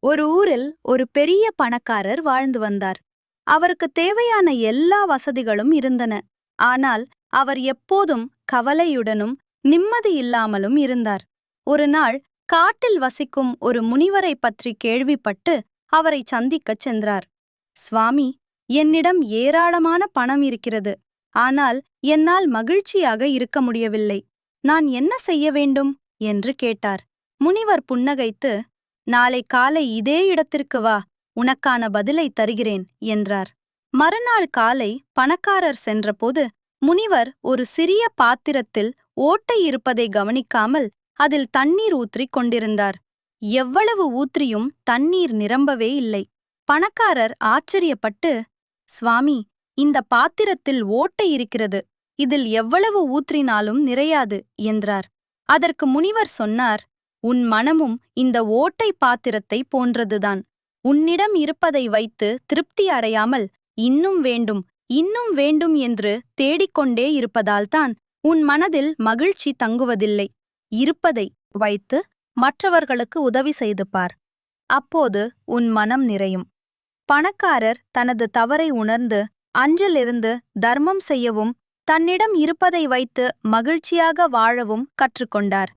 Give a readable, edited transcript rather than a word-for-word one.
ஒரு ஊரில் ஒரு பெரிய பணக்காரர் வாழ்ந்து வந்தார். அவருக்கு தேவையான எல்லா வசதிகளும் இருந்தன. ஆனால் அவர் எப்போதும் கவலையுடனும் நிம்மதி இல்லாமலும் இருந்தார். ஒரு நாள் காட்டில் வசிக்கும் ஒரு முனிவரைப் பற்றி கேள்விப்பட்டு அவரை சந்திக்கச் சென்றார். சுவாமி, என்னிடம் ஏராளமான பணம் இருக்கிறது. ஆனால் என்னால் மகிழ்ச்சியாக இருக்க முடியவில்லை. நான் என்ன செய்ய வேண்டும் என்று கேட்டார். முனிவர் புன்னகைத்து, நாளை காலை இதே இடத்திற்கு வா, உனக்கான பதிலை தருகிறேன் என்றார். மறுநாள் காலை பணக்காரர் சென்றபோது முனிவர் ஒரு சிறிய பாத்திரத்தில் ஓட்டை இருப்பதை கவனிக்காமல் அதில் தண்ணீர் ஊற்றிக் கொண்டிருந்தார். எவ்வளவு ஊற்றியும் தண்ணீர் நிரம்பவே இல்லை. பணக்காரர் ஆச்சரியப்பட்டு, சுவாமி, இந்த பாத்திரத்தில் ஓட்டை இருக்கிறது. இதில் எவ்வளவு ஊற்றினாலும் நிறையாது என்றார். அதற்கு முனிவர் சொன்னார், உன் மனமும் இந்த ஓட்டை பாத்திரத்தை போன்றதுதான். உன்னிடம் இருப்பதை வைத்து திருப்தி அடையாமல் இன்னும் வேண்டும், இன்னும் வேண்டும் என்று தேடிக்கொண்டே இருப்பதால்தான் உன் மனதில் மகிழ்ச்சி தங்குவதில்லை. இருப்பதை வைத்து மற்றவர்களுக்கு உதவி செய்து பார். அப்போது உன் மனம் நிறையும். பணக்காரர் தனது தவறை உணர்ந்து அன்றிலிருந்து தர்மம் செய்யவும் தன்னிடம் இருப்பதை வைத்து மகிழ்ச்சியாக வாழவும் கற்றுக்கொண்டார்.